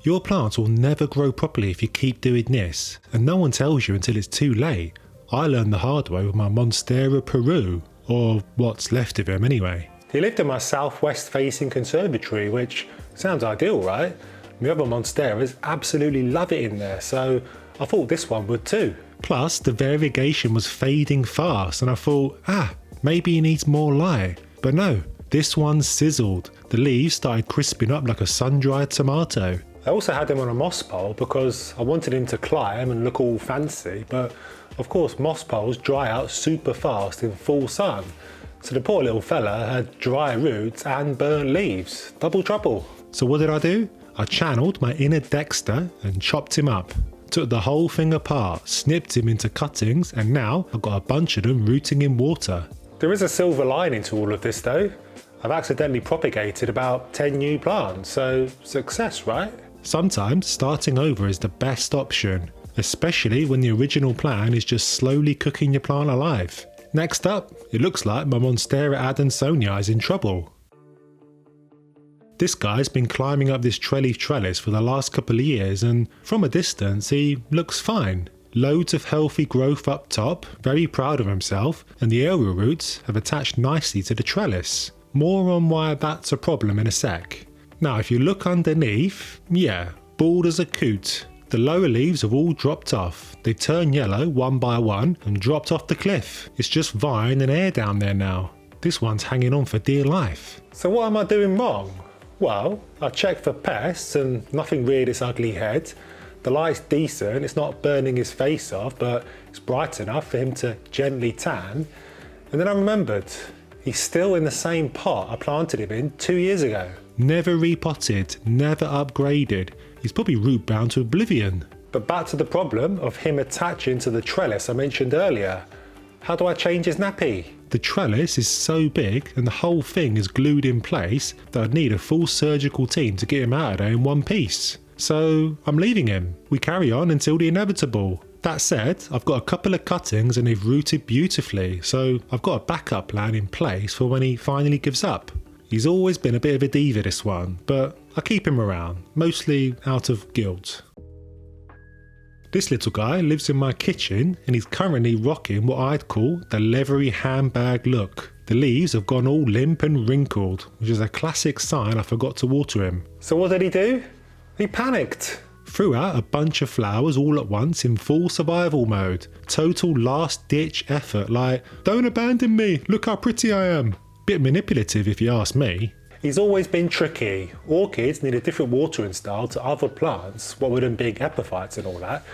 Your plants will never grow properly if you keep doing this, and no one tells you until it's too late. I learned the hard way with my Monstera Peru, or what's left of him anyway. He lived in my southwest facing conservatory, which sounds ideal, right? My other Monsteras absolutely love it in there, so I thought this one would too. Plus, the variegation was fading fast, and I thought, maybe he needs more light. But no, this one sizzled. The leaves started crisping up like a sun-dried tomato. I also had him on a moss pole because I wanted him to climb and look all fancy, but of course moss poles dry out super fast in full sun. So the poor little fella had dry roots and burnt leaves. Double trouble. So what did I do? I channeled my inner Dexter and chopped him up. Took the whole thing apart, snipped him into cuttings, and now I've got a bunch of them rooting in water. There is a silver lining to all of this though. I've accidentally propagated about 10 new plants, so success, right? Sometimes starting over is the best option, especially when the original plan is just slowly cooking your plant alive. Next up, it looks like my Monstera Adensonia is in trouble. This guy's been climbing up this trellis for the last couple of years, and from a distance he looks fine. Loads of healthy growth up top, very proud of himself, and the aerial roots have attached nicely to the trellis. More on why that's a problem in a sec. Now if you look underneath, bald as a coot. The lower leaves have all dropped off. They turn yellow one by one and dropped off the cliff. It's just vine and air down there now. This one's hanging on for dear life. So what am I doing wrong? Well, I checked for pests and nothing reared its ugly head. The light's decent, it's not burning his face off, but it's bright enough for him to gently tan. And then I remembered, he's still in the same pot I planted him in 2 years ago. Never repotted, never upgraded. He's probably root bound to oblivion. But back to the problem of him attaching to the trellis I mentioned earlier. How do I change his nappy? The trellis is so big and the whole thing is glued in place that I'd need a full surgical team to get him out of there in one piece. So I'm leaving him. We carry on until the inevitable. That said, I've got a couple of cuttings and they've rooted beautifully, so I've got a backup plan in place for when he finally gives up. He's always been a bit of a diva, this one, but I keep him around, mostly out of guilt. This little guy lives in my kitchen and he's currently rocking what I'd call the leathery handbag look. The leaves have gone all limp and wrinkled, which is a classic sign I forgot to water him. So what did he do? He panicked. Threw out a bunch of flowers all at once in full survival mode. Total last ditch effort, like, don't abandon me, look how pretty I am. Bit manipulative if you ask me. He's always been tricky. Orchids need a different watering style to other plants, what with them being epiphytes and all that.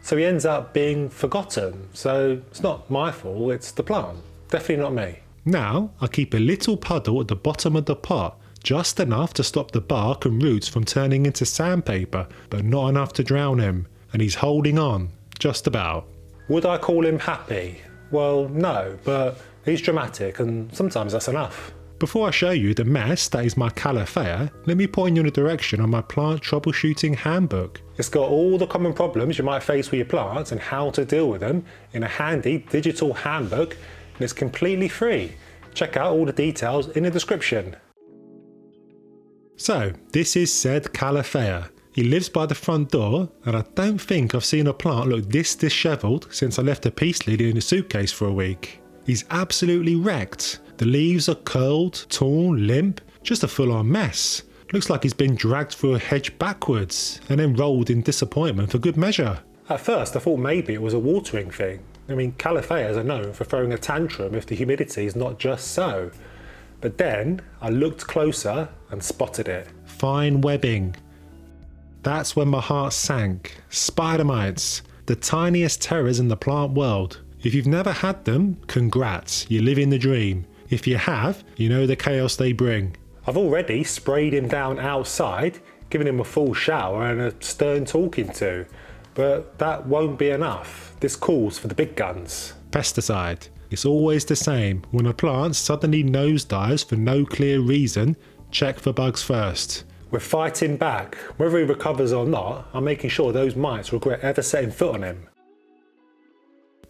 So he ends up being forgotten. So it's not my fault, it's the plant. Definitely not me. Now I keep a little puddle at the bottom of the pot, just enough to stop the bark and roots from turning into sandpaper, but not enough to drown him. And he's holding on, just about. Would I call him happy? Well, no, but he's dramatic and sometimes that's enough. Before I show you the mess that is my Caliphata, let me point you in a direction on my plant troubleshooting handbook. It's got all the common problems you might face with your plants and how to deal with them in a handy digital handbook, and it's completely free. Check out all the details in the description. So, this is said Caliphata. He lives by the front door, and I don't think I've seen a plant look this dishevelled since I left a peace lily in a suitcase for a week. He's absolutely wrecked. The leaves are curled, torn, limp, just a full-on mess. Looks like he's been dragged through a hedge backwards and then rolled in disappointment for good measure. At first I thought maybe it was a watering thing. I mean, Caliphatas are known for throwing a tantrum if the humidity is not just so. But then I looked closer and spotted it. Fine webbing. That's when my heart sank. Spider mites, the tiniest terrors in the plant world. If you've never had them, congrats, you're living the dream. If you have, you know the chaos they bring. I've already sprayed him down outside, given him a full shower and a stern talking to. But that won't be enough. This calls for the big guns. Pesticide. It's always the same. When a plant suddenly nosedives for no clear reason, check for bugs first. We're fighting back. Whether he recovers or not, I'm making sure those mites regret ever setting foot on him.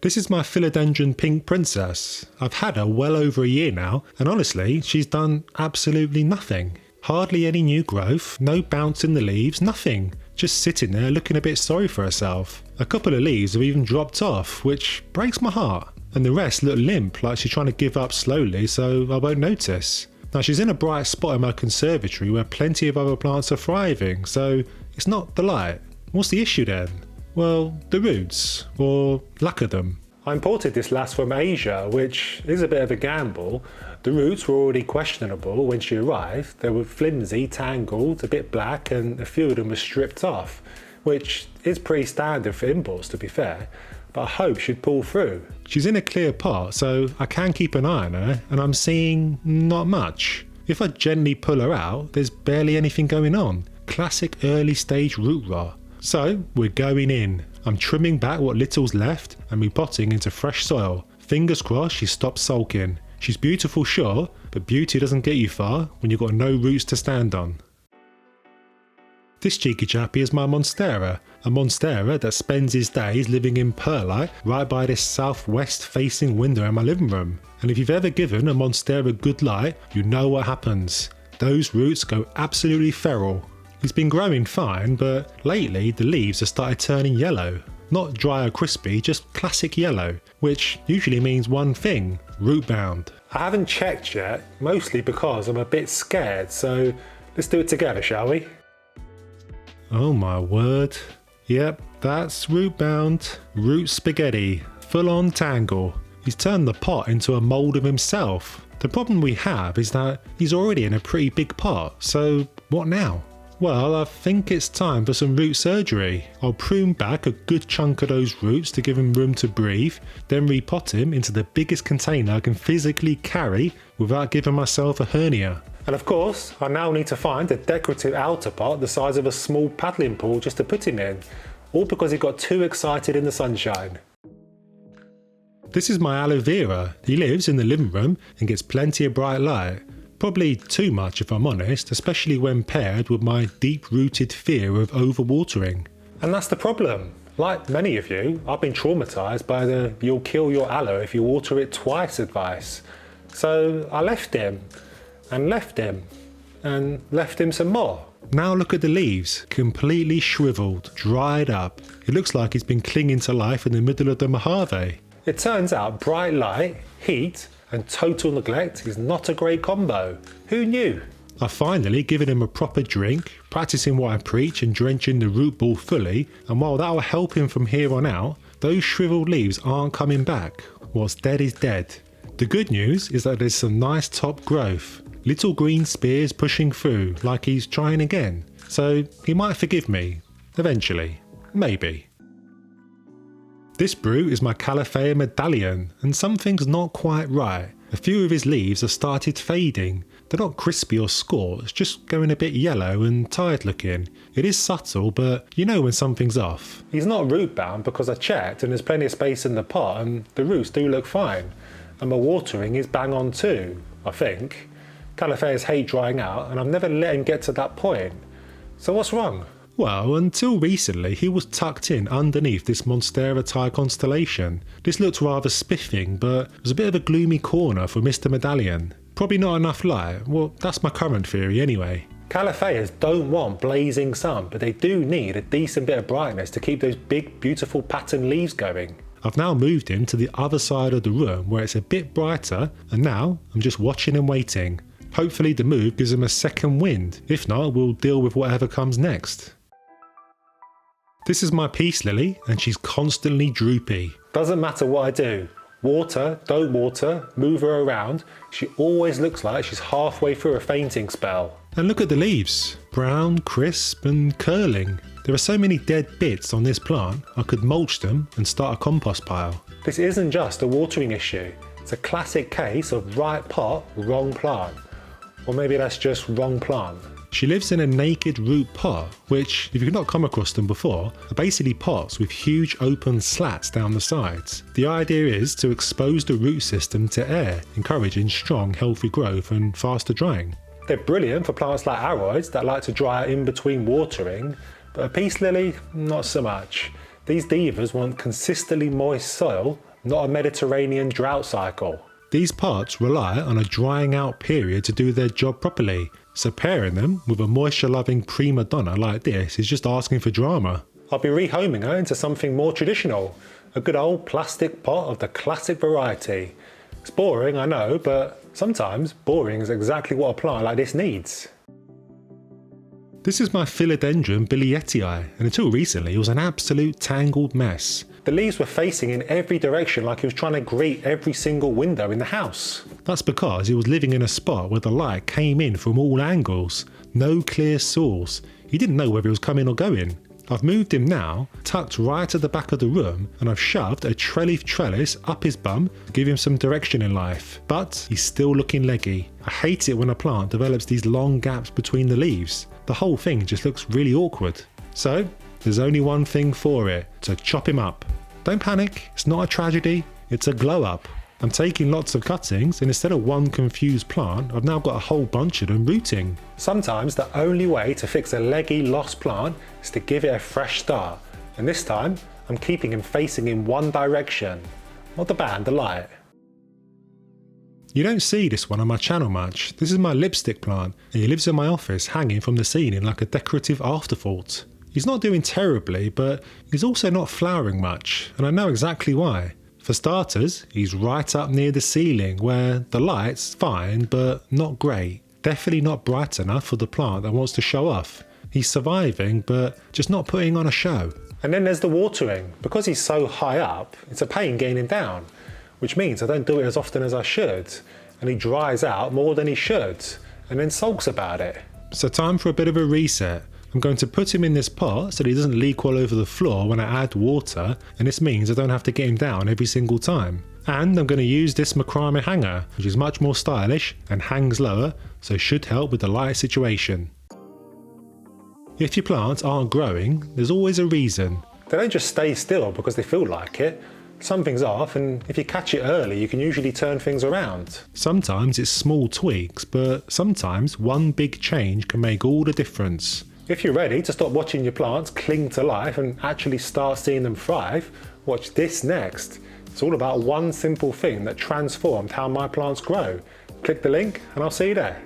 This is my Philodendron Pink Princess. I've had her well over a year now, and honestly, she's done absolutely nothing. Hardly any new growth, no bounce in the leaves, nothing. Just sitting there looking a bit sorry for herself. A couple of leaves have even dropped off, which breaks my heart. And the rest look limp, like she's trying to give up slowly so I won't notice. Now she's in a bright spot in my conservatory where plenty of other plants are thriving, so it's not the light. What's the issue then? Well, the roots, or lack of them. I imported this lass from Asia, which is a bit of a gamble. The roots were already questionable when she arrived. They were flimsy, tangled, a bit black, and a few of them were stripped off, which is pretty standard for imports to be fair, but I hope she'd pull through. She's in a clear pot, so I can keep an eye on her, and I'm seeing not much. If I gently pull her out, there's barely anything going on. Classic early stage root rot. So we're going in. I'm trimming back what little's left and repotting into fresh soil. Fingers crossed she stops sulking. She's beautiful, sure, but beauty doesn't get you far when you've got no roots to stand on. This cheeky chappie is my Monstera, a Monstera that spends his days living in perlite right by this southwest facing window in my living room. And if you've ever given a Monstera good light, you know what happens. Those roots go absolutely feral. He's been growing fine, but lately the leaves have started turning yellow. Not dry or crispy, just classic yellow, which usually means one thing: root bound. I haven't checked yet, mostly because I'm a bit scared, so let's do it together, shall we? Oh my word. Yep, that's root bound. Root spaghetti. Full on tangle. He's turned the pot into a mould of himself. The problem we have is that he's already in a pretty big pot, so what now? Well, I think it's time for some root surgery. I'll prune back a good chunk of those roots to give him room to breathe, then repot him into the biggest container I can physically carry without giving myself a hernia. And of course, I now need to find a decorative outer pot the size of a small paddling pool just to put him in, all because he got too excited in the sunshine. This is my Aloe Vera. He lives in the living room and gets plenty of bright light. Probably too much if I'm honest, especially when paired with my deep-rooted fear of overwatering. And that's the problem. Like many of you, I've been traumatised by the "you'll kill your aloe if you water it twice" advice. So I left him, and left him, and left him some more. Now look at the leaves, completely shriveled, dried up. It looks like he's been clinging to life in the middle of the Mojave. It turns out bright light, heat, and total neglect is not a great combo. Who knew? I've finally given him a proper drink, practicing what I preach and drenching the root ball fully, and while that will help him from here on out, those shriveled leaves aren't coming back. What's dead is dead. The good news is that there's some nice top growth. Little green spears pushing through, like he's trying again. So he might forgive me. Eventually. Maybe. This brew is my Caliphata Medallion, and something's not quite right. A few of his leaves have started fading. They're not crispy or scorched, just going a bit yellow and tired looking. It is subtle, but you know when something's off. He's not root bound because I checked and there's plenty of space in the pot and the roots do look fine. And my watering is bang on too, I think. Caliphatas hate drying out and I've never let him get to that point. So what's wrong? Well, until recently he was tucked in underneath this Monstera Thai constellation. This looked rather spiffing, but it was a bit of a gloomy corner for Mr. Medallion. Probably not enough light. Well, that's my current theory anyway. Caliphatas don't want blazing sun, but they do need a decent bit of brightness to keep those big, beautiful pattern leaves going. I've now moved him to the other side of the room where it's a bit brighter, and now I'm just watching and waiting. Hopefully the move gives him a second wind. If not, we'll deal with whatever comes next. This is my peace lily, and she's constantly droopy. Doesn't matter what I do. Water, don't water, move her around. She always looks like she's halfway through a fainting spell. And look at the leaves. Brown, crisp and curling. There are so many dead bits on this plant, I could mulch them and start a compost pile. This isn't just a watering issue. It's a classic case of right pot, wrong plant. Or maybe that's just wrong plant. She lives in a naked root pot, which, if you've not come across them before, are basically pots with huge open slats down the sides. The idea is to expose the root system to air, encouraging strong, healthy growth and faster drying. They're brilliant for plants like aroids that like to dry out in between watering, but a peace lily, not so much. These divas want consistently moist soil, not a Mediterranean drought cycle. These pots rely on a drying out period to do their job properly. So pairing them with a moisture-loving prima donna like this is just asking for drama. I'll be rehoming her into something more traditional, a good old plastic pot of the classic variety. It's boring, I know, but sometimes boring is exactly what a plant like this needs. This is my Filerendum Billeti, and until recently it was an absolute tangled mess. The leaves were facing in every direction like he was trying to greet every single window in the house. That's because he was living in a spot where the light came in from all angles. No clear source. He didn't know whether he was coming or going. I've moved him now, tucked right at the back of the room, and I've shoved a trellis up his bum to give him some direction in life. But he's still looking leggy. I hate it when a plant develops these long gaps between the leaves. The whole thing just looks really awkward. So, there's only one thing for it, to chop him up. Don't panic, it's not a tragedy, it's a glow up. I'm taking lots of cuttings, and instead of one confused plant, I've now got a whole bunch of them rooting. Sometimes the only way to fix a leggy, lost plant is to give it a fresh start. And this time, I'm keeping him facing in one direction. Not the band, the light. You don't see this one on my channel much. This is my lipstick plant, and he lives in my office hanging from the ceiling like a decorative afterthought. He's not doing terribly, but he's also not flowering much, and I know exactly why. For starters, he's right up near the ceiling where the light's fine but not great. Definitely not bright enough for the plant that wants to show off. He's surviving but just not putting on a show. And then there's the watering. Because he's so high up, it's a pain getting him down, which means I don't do it as often as I should, and he dries out more than he should, and then sulks about it. So time for a bit of a reset. I'm going to put him in this pot so that he doesn't leak all over the floor when I add water, and this means I don't have to get him down every single time. And I'm going to use this macrame hanger, which is much more stylish and hangs lower, so should help with the light situation. If your plants aren't growing, there's always a reason. They don't just stay still because they feel like it. Something's off, and if you catch it early, you can usually turn things around. Sometimes it's small tweaks, but sometimes one big change can make all the difference. If you're ready to stop watching your plants cling to life and actually start seeing them thrive, watch this next. It's all about one simple thing that transformed how my plants grow. Click the link and I'll see you there.